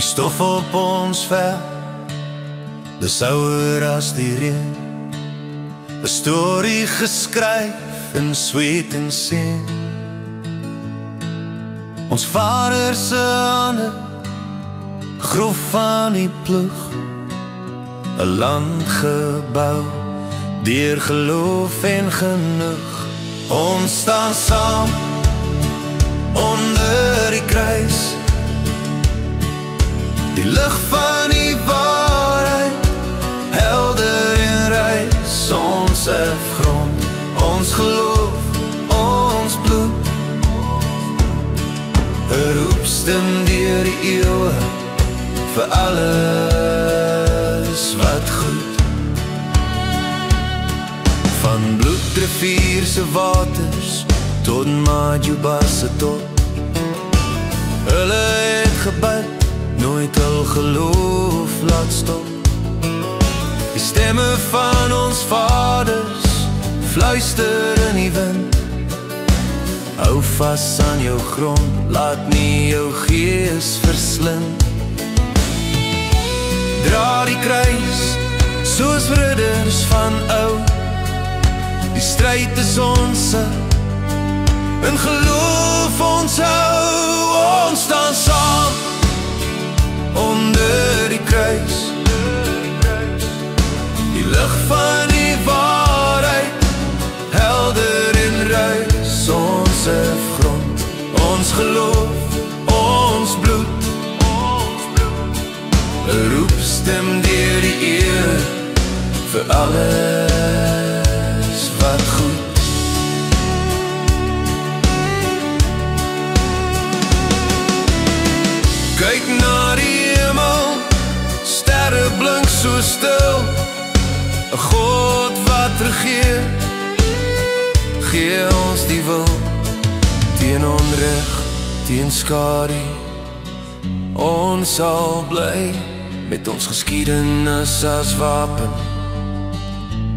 stof op ons vel, dis ouer as die reën. 'n storie geskryf in sweet en seën. Ons vader se hande, groef van die ploeg, 'n land gebou, deur geloof en genoeg. Ons staan saam, onder die kruis, die lig van die waarheid, helder en reis. Ons erfgrond, ons geloof, ons bloed, 'n roepstem deur die eeuwe, vir alles wat goed. Van bloedrivier se waters, tot Majuba se top, hulle het gebid, nooit hul geloof laat stop. Die stemme van ons vaders, fluister in die wind. Hou vas aan jou grond, laat nie jou gees verslind. Dra die kruis, soos ridders van oud. Die stryd is onse, in geloof ons hou. Ons staan saam, onder die kruis, die lig van die waarheid, helder en ruis. Ons erfgrond, ons geloof, ons bloed, 'n roepstem deur die eeuw, vir alles wat goed. Kyk na die hemel, sterre blink so stil, 'n God wat regeer, gee ons die wil, teen onreg, teen skade. Ons sal bly, met ons geskiedenis as wapen.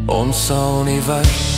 Ons sal nie wyk